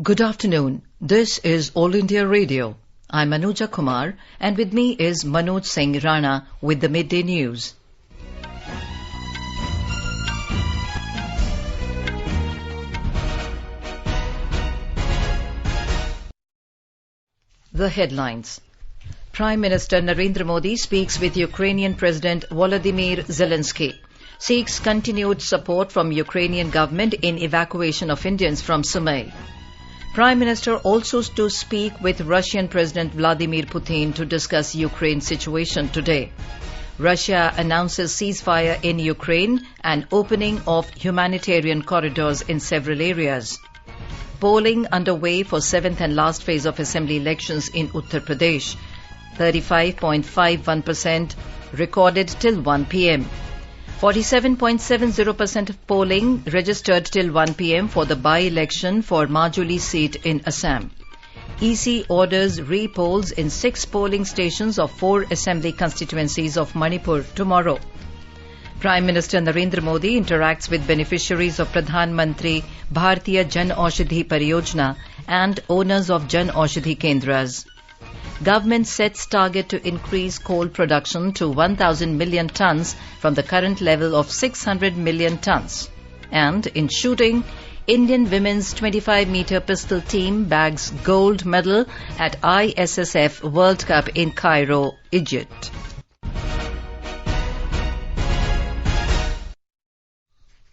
Good afternoon. This is All India Radio. I'm Anuja Kumar, and with me is Manoj Singh Rana with the Midday News. The headlines. Prime Minister Narendra Modi speaks with Ukrainian President Volodymyr Zelensky. Seeks continued support from Ukrainian government in evacuation of Indians from Sumy. Prime Minister also to speak with Russian President Vladimir Putin to discuss Ukraine situation today. Russia announces ceasefire in Ukraine and opening of humanitarian corridors in several areas. Polling underway for 7th and last phase of assembly elections in Uttar Pradesh. 35.51% recorded till 1 p.m. 47.70% of polling registered till 1 p.m. for the by-election for Majuli seat in Assam. EC orders re-polls in 6 polling stations of 4 assembly constituencies of Manipur tomorrow. Prime Minister Narendra Modi interacts with beneficiaries of Pradhan Mantri Bharatiya Jan Aushadhi Pariyojana and owners of Jan Aushadhi Kendras. Government sets target to increase coal production to 1,000 million tons from the current level of 600 million tons. And in shooting, Indian women's 25-meter pistol team bags gold medal at ISSF World Cup in Cairo, Egypt.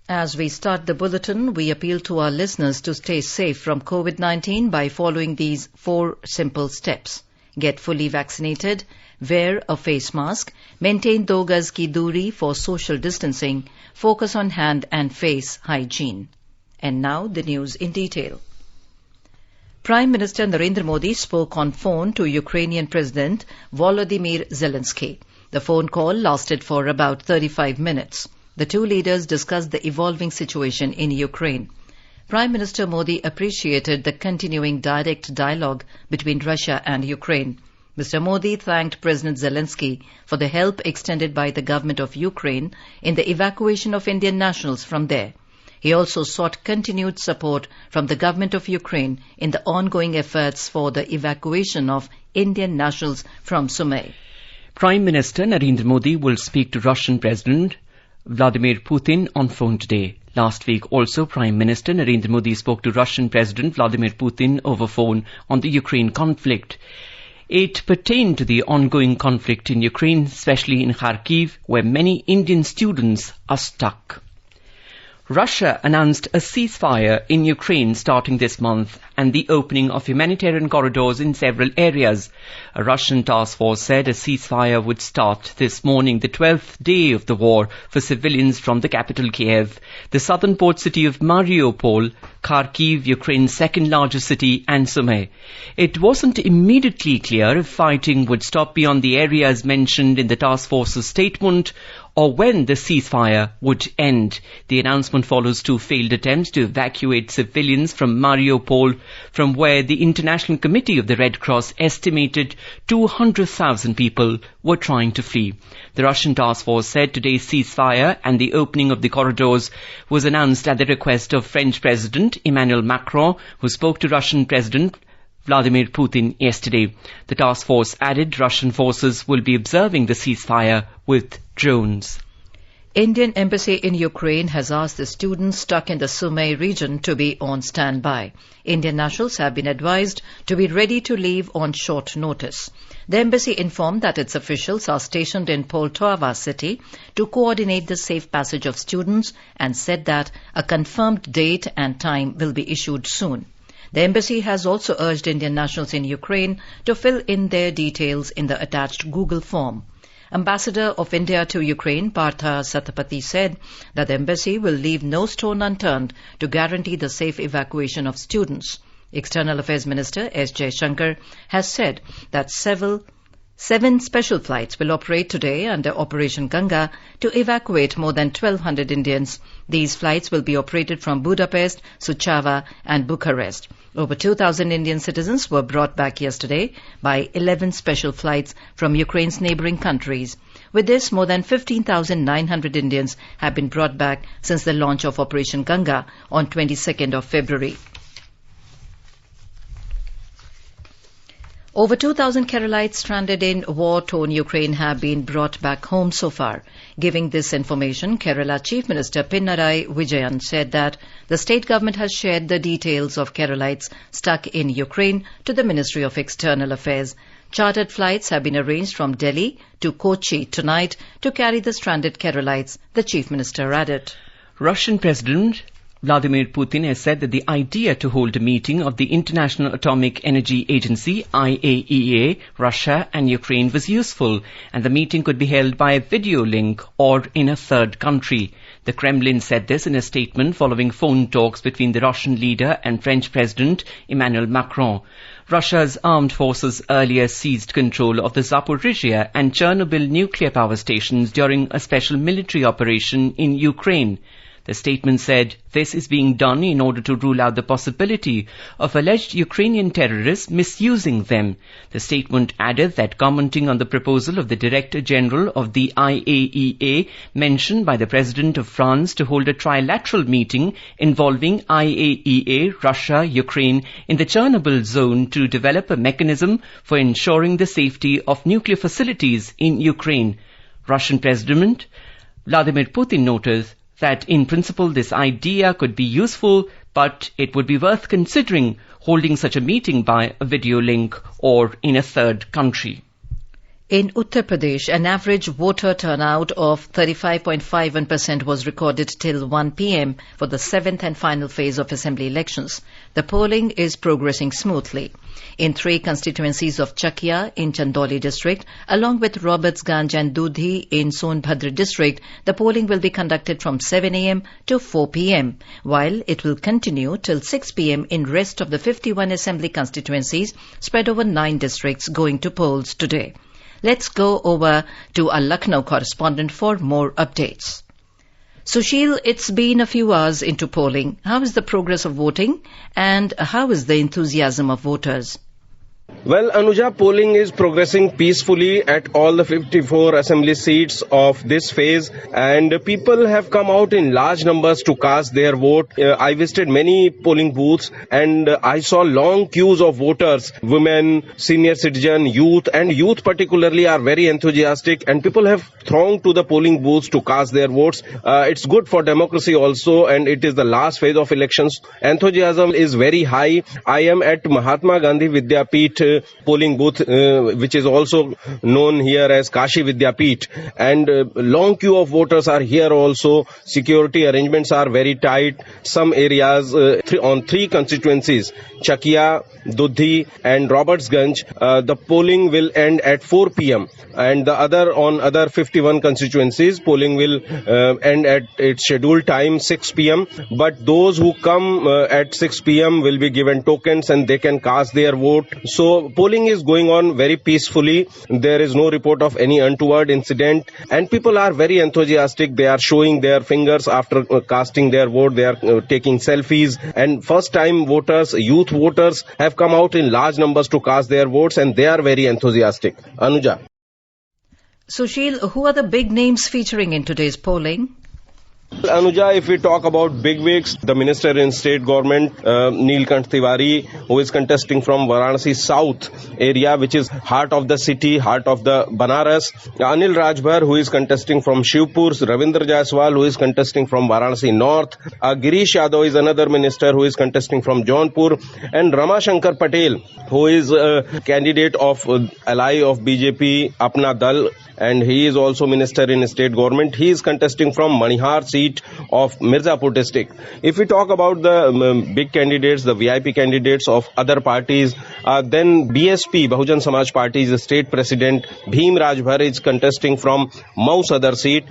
As we start the bulletin, we appeal to our listeners to stay safe from COVID-19 by following these 4 simple steps. Get fully vaccinated, wear a face mask, maintain 2 gaz ki doori for social distancing, focus on hand and face hygiene. And now the news in detail. Prime Minister Narendra Modi spoke on phone to Ukrainian President Volodymyr Zelensky. The phone call lasted for about 35 minutes. The 2 leaders discussed the evolving situation in Ukraine. Prime Minister Modi appreciated the continuing direct dialogue between Russia and Ukraine. Mr. Modi thanked President Zelensky for the help extended by the government of Ukraine in the evacuation of Indian nationals from there. He also sought continued support from the government of Ukraine in the ongoing efforts for the evacuation of Indian nationals from Sumy. Prime Minister Narendra Modi will speak to Russian President Vladimir Putin on phone today. Last week also, Prime Minister Narendra Modi spoke to Russian President Vladimir Putin over phone on the Ukraine conflict. It pertained to the ongoing conflict in Ukraine, especially in Kharkiv, where many Indian students are stuck. Russia announced a ceasefire in Ukraine starting this month and the opening of humanitarian corridors in several areas. A Russian task force said a ceasefire would start this morning, the 12th day of the war, for civilians from the capital Kiev, the southern port city of Mariupol, Kharkiv, Ukraine's second largest city, and Sumy. It wasn't immediately clear if fighting would stop beyond the areas mentioned in the task force's statement or when the ceasefire would end. The announcement follows 2 failed attempts to evacuate civilians from Mariupol, from where the International Committee of the Red Cross estimated 200,000 people were trying to flee. The Russian task force said today's ceasefire and the opening of the corridors was announced at the request of French President Emmanuel Macron, who spoke to Russian President Vladimir Putin yesterday. The task force added Russian forces will be observing the ceasefire with drones. Indian Embassy in Ukraine has asked the students stuck in the Sumy region to be on standby. Indian nationals have been advised to be ready to leave on short notice. The embassy informed that its officials are stationed in Poltava city to coordinate the safe passage of students and said that a confirmed date and time will be issued soon. The embassy has also urged Indian nationals in Ukraine to fill in their details in the attached Google form. Ambassador of India to Ukraine, Partha Satapathy, said that the embassy will leave no stone unturned to guarantee the safe evacuation of students. External Affairs Minister S. Jaishankar has said that 7 special flights will operate today under Operation Ganga to evacuate more than 1,200 Indians. These flights will be operated from Budapest, Suceava and Bucharest. Over 2,000 Indian citizens were brought back yesterday by 11 special flights from Ukraine's neighboring countries. With this, more than 15,900 Indians have been brought back since the launch of Operation Ganga on 22nd of February. Over 2,000 Keralites stranded in war-torn Ukraine have been brought back home so far. Giving this information, Kerala Chief Minister Pinarayi Vijayan said that the state government has shared the details of Keralites stuck in Ukraine to the Ministry of External Affairs. Chartered flights have been arranged from Delhi to Kochi tonight to carry the stranded Keralites, the Chief Minister added. Russian President Vladimir Putin has said that the idea to hold a meeting of the International Atomic Energy Agency, IAEA, Russia and Ukraine was useful, and the meeting could be held by a video link or in a third country. The Kremlin said this in a statement following phone talks between the Russian leader and French President Emmanuel Macron. Russia's armed forces earlier seized control of the Zaporizhia and Chernobyl nuclear power stations during a special military operation in Ukraine. The statement said this is being done in order to rule out the possibility of alleged Ukrainian terrorists misusing them. The statement added that commenting on the proposal of the Director General of the IAEA mentioned by the President of France to hold a trilateral meeting involving IAEA, Russia, Ukraine in the Chernobyl zone to develop a mechanism for ensuring the safety of nuclear facilities in Ukraine. Russian President Vladimir Putin noted that in principle this idea could be useful, but it would be worth considering holding such a meeting by a video link or in a third country. In Uttar Pradesh, an average voter turnout of 35.51% was recorded till 1 p.m. for the 7th and final phase of assembly elections. The polling is progressing smoothly. In 3 constituencies of Chakia in Chandoli district, along with Robertsganj and Dudhi in Sonbhadra district, the polling will be conducted from 7 a.m. to 4 p.m., while it will continue till 6 p.m. in rest of the 51 assembly constituencies spread over 9 districts going to polls today. Let's go over to our Lucknow correspondent for more updates. Sushil, it's been a few hours into polling. How is the progress of voting and how is the enthusiasm of voters? Well, Anuja, polling is progressing peacefully at all the 54 assembly seats of this phase, and people have come out in large numbers to cast their vote. I visited many polling booths and I saw long queues of voters, women, senior citizen, youth, and youth particularly are very enthusiastic, and people have thronged to the polling booths to cast their votes. It's good for democracy also, and it is the last phase of elections. Enthusiasm is very high. I am at Mahatma Gandhi Vidyapeeth polling booth, which is also known here as Kashi Vidyapeeth, and long queue of voters are here also. Security arrangements are very tight. Some areas on 3 constituencies, Chakia, Dudhi and Robertsganj, the polling will end at 4 p.m. and the other 51 constituencies, polling will end at its scheduled time 6 p.m. But those who come at 6 p.m. will be given tokens and they can cast their vote. So polling is going on very peacefully. There is no report of any untoward incident, and people are very enthusiastic. They are showing their fingers after casting their vote. They are taking selfies, and first time voters, youth voters have come out in large numbers to cast their votes, and they are very enthusiastic. Anuja. Sushil, who are the big names featuring in today's polling? Anuja, if we talk about bigwigs, the minister in state government, Neelkanth Tiwari, who is contesting from Varanasi South area, which is heart of the city, heart of the Banaras. Anil Rajbhar, who is contesting from Shivpur. Ravindra Jaiswal, who is contesting from Varanasi North. Girish Yadav is another minister who is contesting from Jaunpur. And Rama Shankar Patel, who is a candidate of ally of BJP, Apna Dal, and he is also minister in state government. He is contesting from Manihar seat of Mirzapur district. If we talk about the big candidates, the VIP candidates of other parties, then BSP, Bahujan Samaj Party's state president Bhim Rajbhar is contesting from Mau Sadar seat,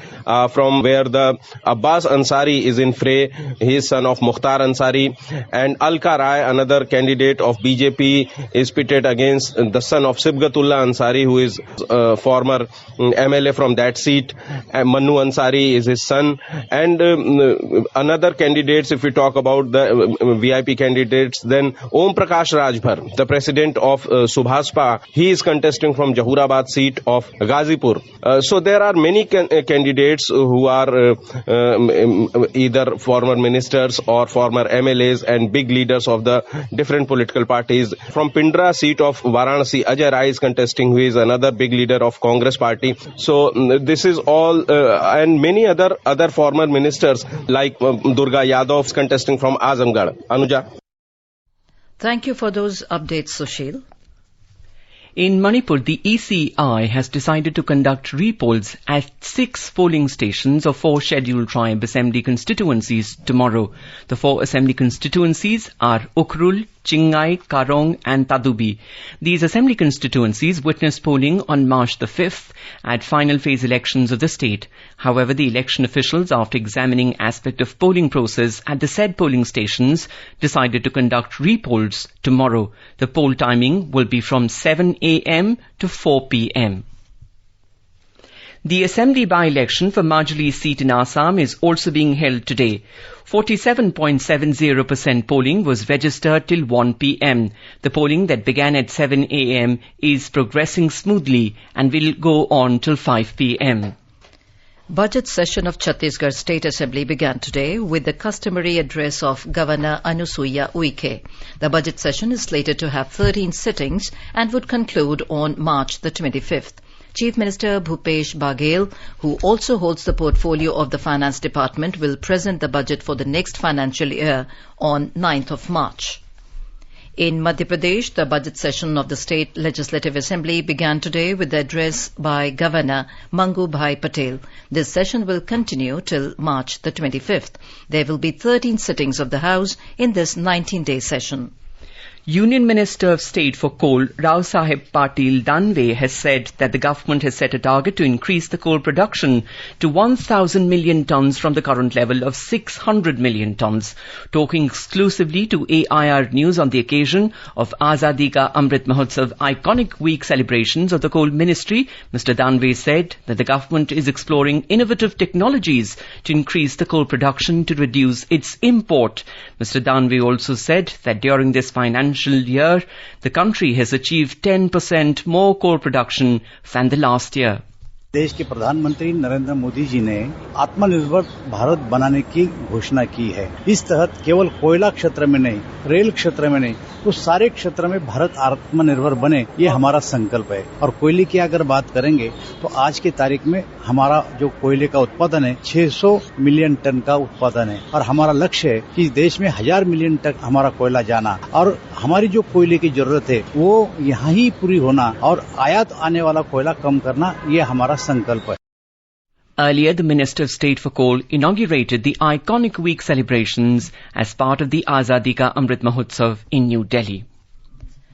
from where the Abbas Ansari is in fray. He is son of Mukhtar Ansari, and Alka Rai, another candidate of BJP, is pitted against the son of Sibgatullah Ansari, who is former MLA from that seat. Manu Ansari is his son, And another candidates, if we talk about the VIP candidates, then Om Prakash Rajbhar, the president of Subhaspa, he is contesting from Jahurabad seat of Ghazipur. So there are many candidates who are either former ministers or former MLAs and big leaders of the different political parties. From Pindra seat of Varanasi, Ajay Rai is contesting, who is another big leader of Congress party. So this is all, and many other former ministers like Durga Yadav contesting from Azamgarh. Anuja. Thank you for those updates, Sushil. In Manipur, the ECI has decided to conduct repolls at 6 polling stations of 4 scheduled tribe assembly constituencies tomorrow. The 4 assembly constituencies are Ukhrul, Chingai, Karong and Tadubi. These assembly constituencies witnessed polling on March the 5th at final phase elections of the state. However, the election officials, after examining aspect of polling process at the said polling stations, decided to conduct repolls tomorrow. The poll timing will be from 7 a.m. to 4 p.m. The assembly by-election for Majuli seat in Assam is also being held today. 47.70% polling was registered till 1 p.m. The polling that began at 7 a.m. is progressing smoothly and will go on till 5 p.m. Budget session of Chhattisgarh State Assembly began today with the customary address of Governor Anusuya Uike. The budget session is slated to have 13 sittings and would conclude on March the 25th. Chief Minister Bhupesh Baghel, who also holds the portfolio of the Finance Department, will present the budget for the next financial year on 9th of March. In Madhya Pradesh, the budget session of the State Legislative Assembly began today with the address by Governor Mangu Bhai Patel. This session will continue till March the 25th. There will be 13 sittings of the House in this 19-day session. Union Minister of State for Coal, Rao Saheb Patil Danve, has said that the government has set a target to increase the coal production to 1,000 million tonnes from the current level of 600 million tonnes. Talking exclusively to AIR News on the occasion of Azadi Ka Amrit Mahotsav iconic week celebrations of the Coal Ministry, Mr. Danve said that the government is exploring innovative technologies to increase the coal production to reduce its import. Mr. Danve also said that during this financial year, the country has achieved 10% more coal production than the last year. देश के प्रधानमंत्री नरेंद्र मोदी जी ने आत्मनिर्भर भारत बनाने की घोषणा की है। इस तहत केवल कोयला क्षेत्र में नहीं, रेल क्षेत्र में नहीं, तो सारे क्षेत्र में भारत आत्मनिर्भर बने, ये हमारा संकल्प है। और कोयले की अगर बात करेंगे तो आज की तारीख में हमारा जो कोयले का उत्पादन है 600 मिलियन टन का उत्पादन है और हमारा लक्ष्य है कि देश में 1000 मिलियन टन हमारा कोयला जाना और हमारी जो कोयले की जरूरत है वो यहाँ ही पूरी होना और आयात आने वाला कोयला कम करना, ये हमारा संकल्प है। Earlier, the Minister of State for Coal inaugurated the iconic week celebrations as part of the Azadi Ka Amrit Mahotsav in New Delhi.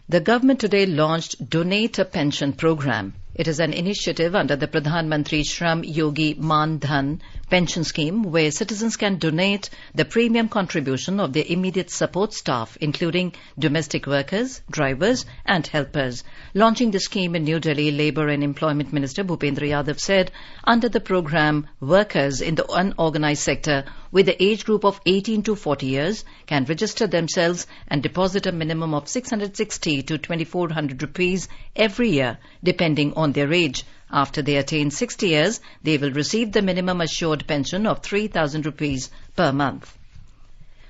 The government today launched Donate a Pension program. It is an initiative under the Pradhan Mantri Shram Yogi Man Dhan pension scheme where citizens can donate the premium contribution of their immediate support staff, including domestic workers, drivers and helpers. Launching the scheme in New Delhi, Labour and Employment Minister Bhupendra Yadav said under the program, workers in the unorganized sector with the age group of 18 to 40 years can register themselves and deposit a minimum of 660 to 2400 rupees every year, depending on their age. After they attain 60 years, they will receive the minimum assured pension of 3,000 rupees per month.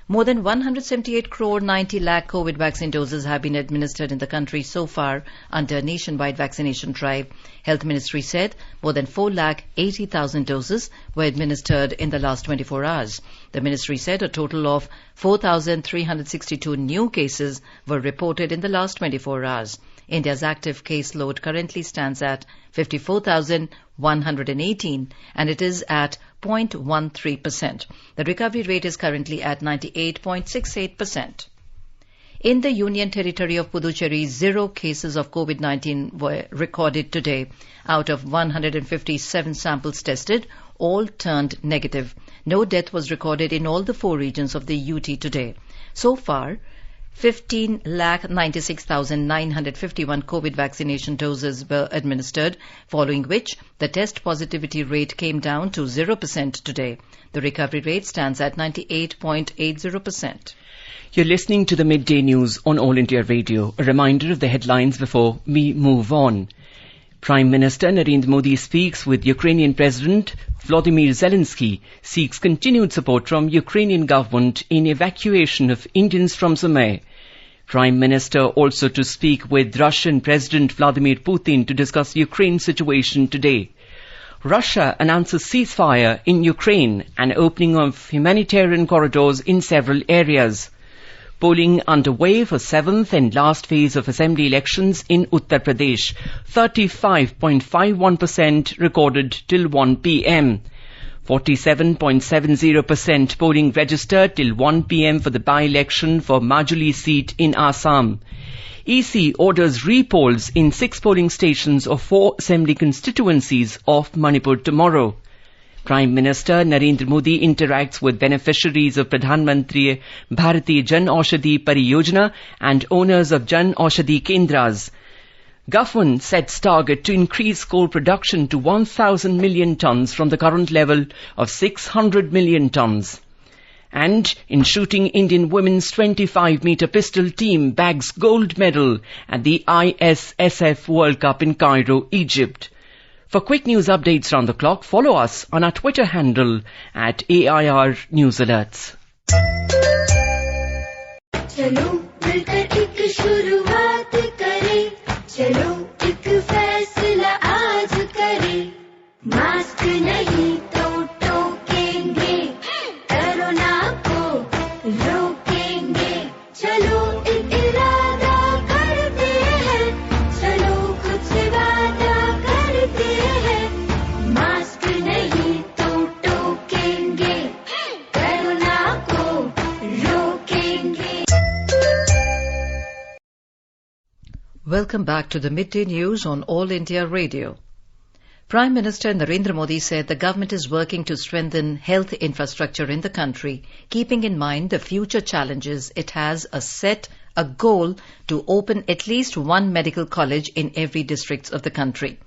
More than 178 crore 90 lakh COVID vaccine doses have been administered in the country so far under nationwide vaccination drive. Health Ministry said more than 4 lakh 80,000 doses were administered in the last 24 hours. The ministry said a total of 4,362 new cases were reported in the last 24 hours. India's active case load currently stands at 54,118 and it is at 0.13%. The recovery rate is currently at 98.68%. In the Union Territory of Puducherry, 0 cases of COVID-19 were recorded today. Out of 157 samples tested, all turned negative. No death was recorded in all the 4 regions of the UT today. So far, 15,96,951 COVID vaccination doses were administered, following which the test positivity rate came down to 0% today. The recovery rate stands at 98.80%. You're listening to the Midday News on All India Radio. A reminder of the headlines before we move on. Prime Minister Narendra Modi speaks with Ukrainian President Volodymyr Zelensky, seeks continued support from Ukrainian government in evacuation of Indians from Sumy. Prime Minister also to speak with Russian President Vladimir Putin to discuss Ukraine situation today. Russia announces ceasefire in Ukraine and opening of humanitarian corridors in several areas. Polling underway for 7th and last phase of assembly elections in Uttar Pradesh. 35.51% recorded till 1 p.m. 47.70% polling registered till 1 p.m. for the by-election for Majuli seat in Assam. EC orders repolls in 6 polling stations of 4 assembly constituencies of Manipur tomorrow. Prime Minister Narendra Modi interacts with beneficiaries of Pradhan Mantri Bharatiya Jan Aushadhi Pariyojana and owners of Jan Aushadhi Kendras. Government sets target to increase coal production to 1,000 million tons from the current level of 600 million tons. And in shooting, Indian women's 25-meter pistol team bags gold medal at the ISSF World Cup in Cairo, Egypt. For quick news updates round the clock, follow us on our Twitter handle at AIR News Alerts. चलो मिलकर एक शुरुआत करें, चलो एक फैसला आज करें, मास्क नहीं तो टोकेंगे, कोरोना को रोकेंगे, चलो एक इरादा करते हैं, चलो कुछ वादा करते हैं, मास्क नहीं तो टोकेंगे, कोरोना को रोकेंगे. Welcome back to the Midday News on All India Radio. Prime Minister Narendra Modi said the government is working to strengthen health infrastructure in the country, keeping in mind the future challenges. It has a goal to open at least one medical college in every district of the country.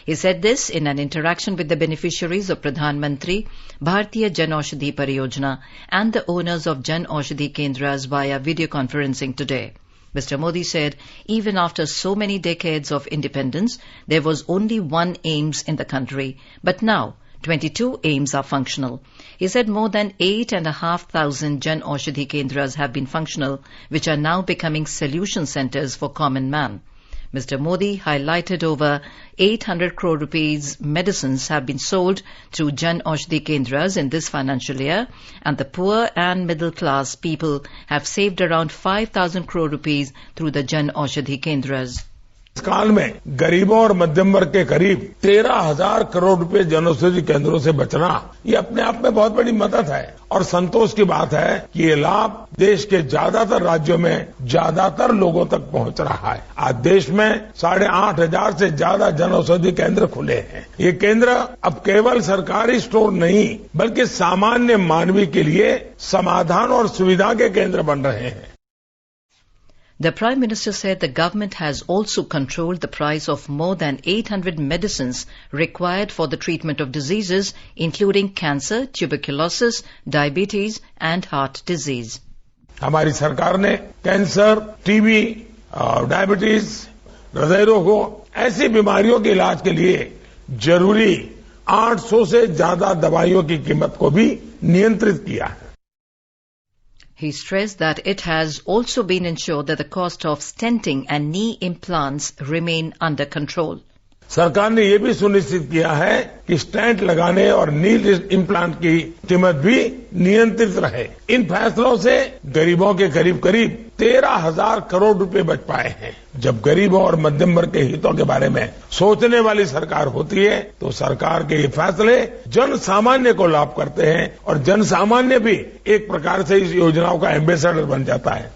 He said this in an interaction with the beneficiaries of Pradhan Mantri Bharatiya Jan Aushadhi Pariyojana and the owners of Jan Aushadhi Kendras via video conferencing today. Mr. Modi said, even after so many decades of independence, there was only one AIIMS in the country, but now 22 AIIMS are functional. He said more than 8,500 Jan Aushadhi Kendras have been functional, which are now becoming solution centres for common man. Mr. Modi highlighted over 800 crore rupees medicines have been sold through Jan Aushadhi Kendras in this financial year, and the poor and middle class people have saved around 5,000 crore rupees through the Jan Aushadhi Kendras. इस काल में गरीबों और मध्यम वर्ग के करीब 13,000 करोड़ रुपए जन औषधि केंद्रों से बचना, ये अपने आप में बहुत बड़ी मदद है और संतोष की बात है कि ये लाभ देश के ज्यादातर राज्यों में ज्यादातर लोगों तक पहुंच रहा है. आज देश में 8,500 से ज्यादा जन औषधि केंद्र खुले हैं. ये केंद्र अब केवल सरकारी स्टोर नहीं, बल्कि सामान्य मानवी के लिए समाधान और सुविधा के केंद्र बन रहे हैं. The Prime Minister said the government has also controlled the price of more than 800 medicines required for the treatment of diseases including cancer, tuberculosis, diabetes and heart disease. हमारी सरकार ने कैंसर, टीबी, डायबिटीज, हृदय रोगों ऐसी बीमारियों के इलाज के लिए जरूरी 800 से ज्यादा दवाइयों की कीमत को भी नियंत्रित किया है. He stressed that it has also been ensured that the cost of stenting and knee implants remain under control. सरकार ने ये भी सुनिश्चित किया है कि स्टेंट लगाने और नी इम्प्लांट की कीमत भी नियंत्रित रहे. इन फैसलों से गरीबों के करीब करीब 13,000 करोड़ रुपए बच पाए हैं. जब गरीबों और मध्यम वर्ग के हितों के बारे में सोचने वाली सरकार होती है तो सरकार के ये फैसले जन सामान्य को लाभ करते हैं और जन सामान्य भी एक प्रकार से इस योजनाओं का एम्बेसडर बन जाता है.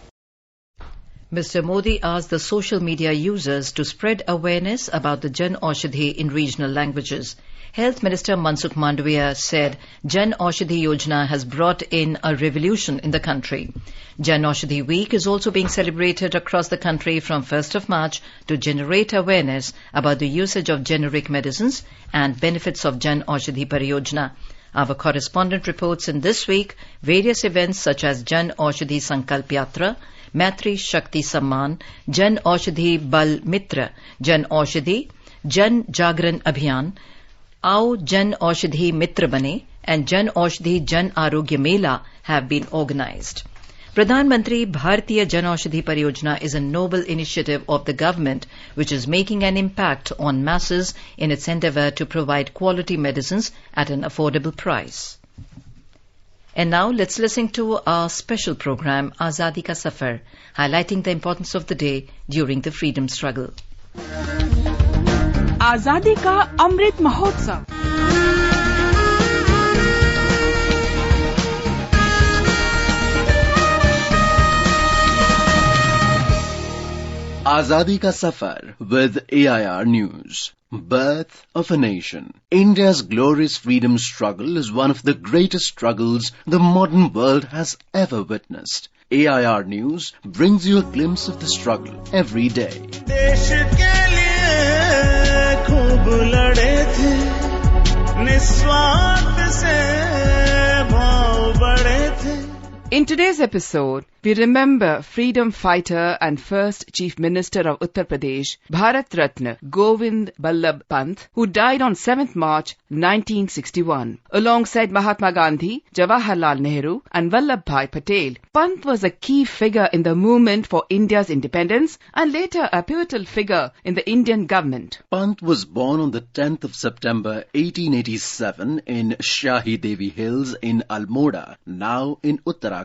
Mr. Modi asked the social media users to spread awareness about the Jan Aushadhi in regional languages. Health Minister Mansukh Mandavia said Jan Aushadhi Yojana has brought in a revolution in the country. Jan Aushadhi Week is also being celebrated across the country from 1st of March to generate awareness about the usage of generic medicines and benefits of Jan Aushadhi Pariyojana. Our correspondent reports in this week various events such as Jan Aushadhi Sankalp Yatra, Maitri Shakti Samman, Jan Aushadhi Bal Mitra, Jan Aushadhi, Jan Jagran Abhiyan, Aao Jan Aushadhi Mitra Bane, and Jan Aushadhi Jan Arogya Mela have been organized. Pradhan Mantri Bharatiya Jan Aushadhi Pariyojana is a noble initiative of the government which is making an impact on masses in its endeavour to provide quality medicines at an affordable price. And now let's listen to our special program Azadi Ka Safar, highlighting the importance of the day during the freedom struggle. आजादी का Amrit Mahotsav. Azadi Ka Safar with AIR News. Birth of a Nation. India's glorious freedom struggle is one of the greatest struggles the modern world has ever witnessed. AIR News brings you a glimpse of the struggle every day. देश के लिए खूब लड़े थे, निस्वार्थ से भाव बढ़े थे. In today's episode, we remember freedom fighter and first Chief Minister of Uttar Pradesh, Bharat Ratna Govind Ballabh Pant, who died on 7th March 1961. Alongside Mahatma Gandhi, Jawaharlal Nehru and Vallabhbhai Patel, Pant was a key figure in the movement for India's independence and later a pivotal figure in the Indian government. Pant was born on the 10th of September 1887 in Shahi Devi Hills in Almora, now in Uttarakhand.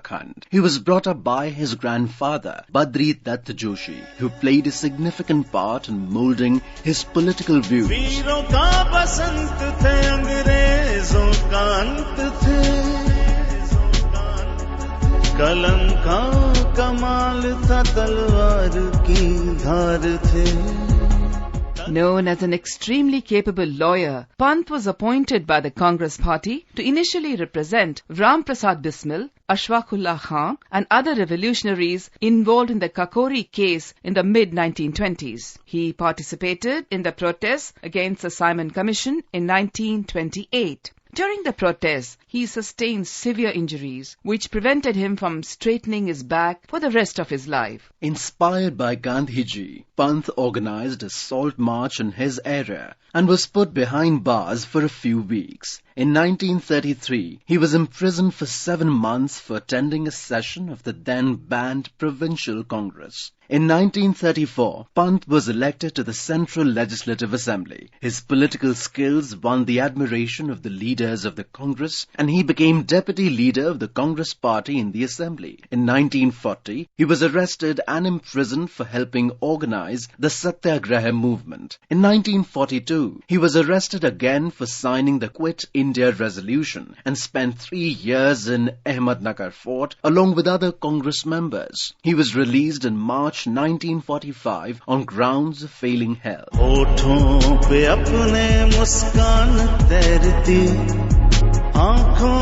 He was brought up by his grandfather, Badri Dutt Joshi, who played a significant part in molding his political views. वीरों का बसंत थे, अंग्रेजों का अंत थे, कलम का कमाल था, तलवार की धार थे. Known as an extremely capable lawyer, Pant was appointed by the Congress party to initially represent Ram Prasad Bismil, Ashfaqullah Khan and other revolutionaries involved in the Kakori case in the mid-1920s. He participated in the protests against the Simon Commission in 1928. During the protests, he sustained severe injuries, which prevented him from straightening his back for the rest of his life. Inspired by Gandhiji, Pant organized a salt march in his area and was put behind bars for a few weeks. In 1933, he was imprisoned for 7 months for attending a session of the then banned Provincial Congress. In 1934, Pant was elected to the Central Legislative Assembly. His political skills won the admiration of the leaders of the Congress and he became deputy leader of the Congress party in the Assembly. In 1940, he was arrested and imprisoned for helping organize the Satyagraha movement. In 1942, he was arrested again for signing the Quit India resolution and spent 3 years in Ahmednagar Fort along with other Congress members. He was released in March 1945 on grounds of failing health. होठों पे अपने मुस्कान तैरती, आँखों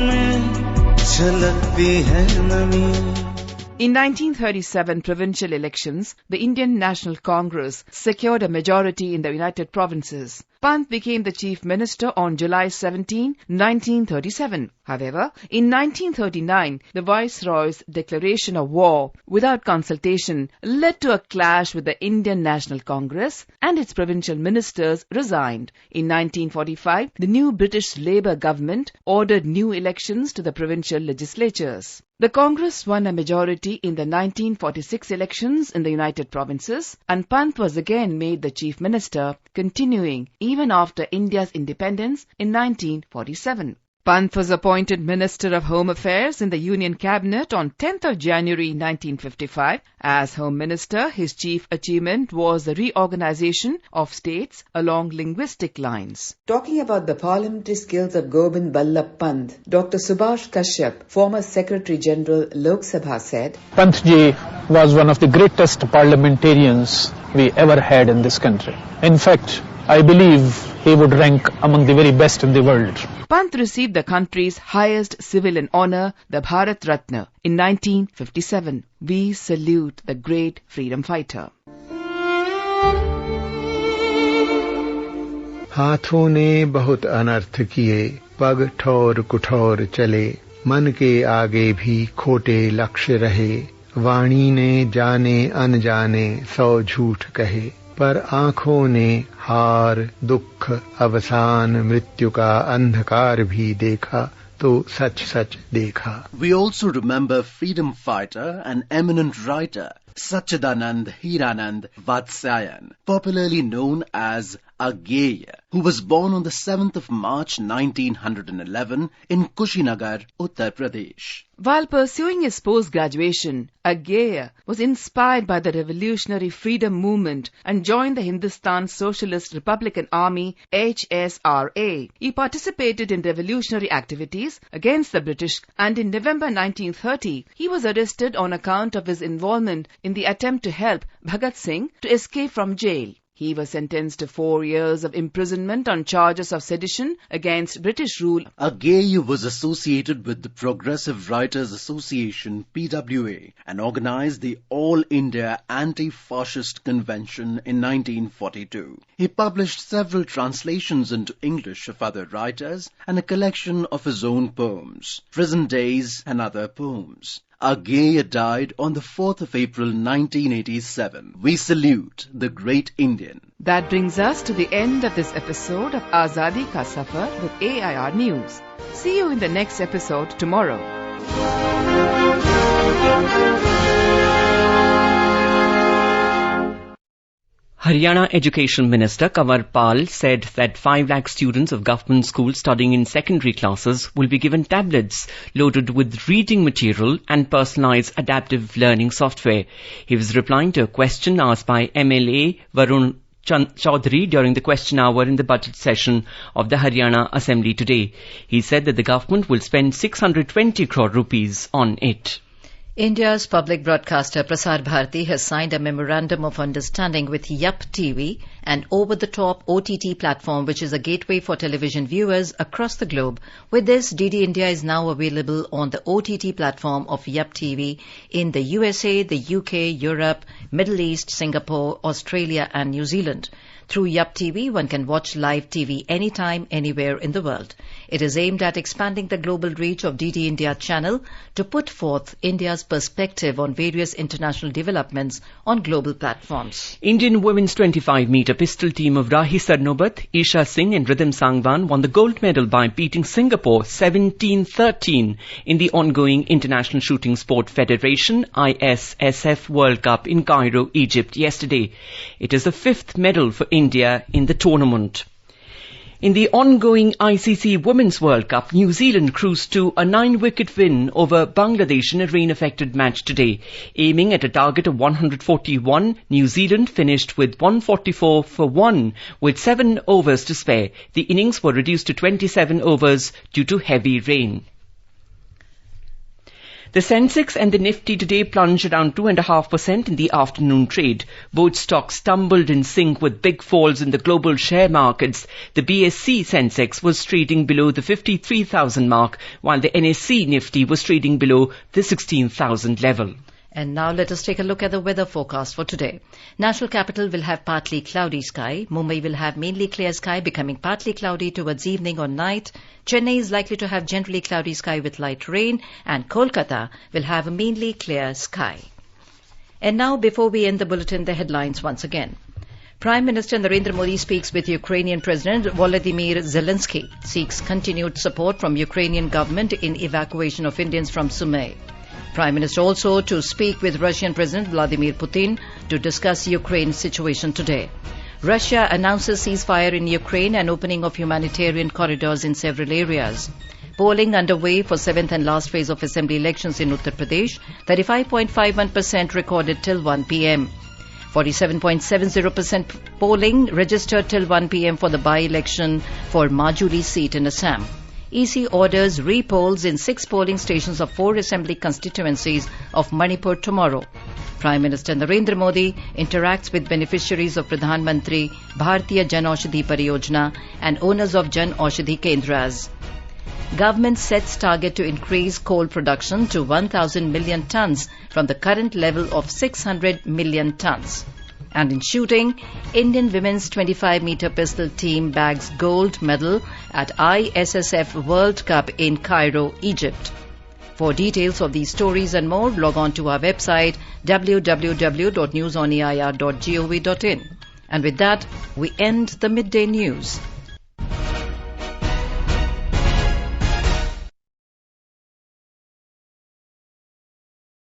में झलकती है नमी. In 1937 provincial elections, the Indian National Congress secured a majority in the United Provinces. Pant became the Chief Minister on July 17, 1937. However, in 1939, the Viceroy's declaration of war without consultation led to a clash with the Indian National Congress and its provincial ministers resigned. In 1945, the new British Labour government ordered new elections to the provincial legislatures. The Congress won a majority in the 1946 elections in the United Provinces and Pant was again made the Chief Minister, continuing even after India's independence in 1947. Pant was appointed Minister of Home Affairs in the Union Cabinet on 10th of January 1955. As Home Minister, his chief achievement was the reorganization of states along linguistic lines. Talking about the parliamentary skills of Gobind Ballabh Pant, Dr. Subhash Kashyap, former Secretary General Lok Sabha, said, Pant ji was one of the greatest parliamentarians we ever had in this country. In fact, I believe he would rank among the very best in the world. Pant received the country's highest civilian honor, the Bharat Ratna, in 1957. We salute the great freedom fighter. हाथों ने बहुत अनर्थ किए, पग ठौर कुठौर चले, मन के आगे भी खोटे लक्ष्य रहे, वाणी ने जाने अनजाने 100 झूठ कहे, पर आँखों ने हार, दुख, अवसान, मृत्यु का अंधकार भी देखा, तो सच सच देखा. We also remember freedom fighter and eminent writer Satchidanand Hiranand Vatsyayan, popularly known as Agyeya, who was born on the 7th of March 1911 in Kushinagar, Uttar Pradesh. While pursuing his post-graduation, Agyeya was inspired by the revolutionary freedom movement and joined the Hindustan Socialist Republican Army HSRA. He participated in revolutionary activities against the British, and in November 1930, he was arrested on account of his involvement in the attempt to help Bhagat Singh to escape from jail. He was sentenced to 4 years of imprisonment on charges of sedition against British rule. Agyeya was associated with the Progressive Writers Association (PWA) and organized the All India Anti-Fascist Convention in 1942. He published several translations into English of other writers and a collection of his own poems, Prison Days and Other Poems. Agyeya died on the 4th of April 1987. We salute the great Indian. That brings us to the end of this episode of Azadi Ka Safar with AIR News. See you in the next episode tomorrow. Haryana Education Minister Kanwar Pal said that 5 lakh students of government schools studying in secondary classes will be given tablets loaded with reading material and personalized adaptive learning software. He was replying to a question asked by MLA Varun Chaudhary during the question hour in the budget session of the Haryana Assembly today. He said that the government will spend 620 crore rupees on it. India's public broadcaster Prasar Bharati has signed a memorandum of understanding with Yup TV, an over-the-top OTT platform which is a gateway for television viewers across the globe. With this, DD India is now available on the OTT platform of Yup TV in the USA, the UK, Europe, Middle East, Singapore, Australia and New Zealand. Through Yup TV, one can watch live TV anytime, anywhere in the world. It is aimed at expanding the global reach of DD India channel to put forth India's perspective on various international developments on global platforms. Indian women's 25-meter pistol team of Rahi Sarnobat, Isha Singh and Rhythm Sangwan won the gold medal by beating Singapore 17-13 in the ongoing International Shooting Sport Federation ISSF World Cup in Cairo, Egypt yesterday. It is the 5th medal for India in the tournament. In the ongoing ICC Women's World Cup, New Zealand cruised to a 9-wicket win over Bangladesh in a rain-affected match today. Aiming at a target of 141, New Zealand finished with 144 for 1 with 7 overs to spare. The innings were reduced to 27 overs due to heavy rain. The Sensex and the Nifty today plunged around 2.5% in the afternoon trade. Both stocks stumbled in sync with big falls in the global share markets. The BSC Sensex was trading below the 53,000 mark, while the NSE Nifty was trading below the 16,000 level. And now let us take a look at the weather forecast for today. National capital will have partly cloudy sky. Mumbai will have mainly clear sky, becoming partly cloudy towards evening or night. Chennai is likely to have generally cloudy sky with light rain. And Kolkata will have a mainly clear sky. And now, before we end the bulletin, the headlines once again. Prime Minister Narendra Modi speaks with Ukrainian President Volodymyr Zelensky, seeks continued support from Ukrainian government in evacuation of Indians from Sumy. Prime Minister also to speak with Russian President Vladimir Putin to discuss Ukraine's situation today. Russia announces ceasefire in Ukraine and opening of humanitarian corridors in several areas. Polling underway for 7th and last phase of assembly elections in Uttar Pradesh. 35.51% recorded till 1 p.m. 47.70% polling registered till 1 p.m. for the by-election for Majuli seat in Assam. EC orders re-polls in 6 polling stations of 4 assembly constituencies of Manipur tomorrow. Prime Minister Narendra Modi interacts with beneficiaries of Pradhan Mantri Bharatiya Jan Aushadhi Pariyojana and owners of Jan Aushadhi Kendras. Government sets target to increase coal production to 1,000 million tons from the current level of 600 million tons. And in shooting, Indian women's 25-meter pistol team bags gold medal at ISSF World Cup in Cairo, Egypt. For details of these stories and more, log on to our website www.newsoneir.gov.in. And with that, we end the Midday News.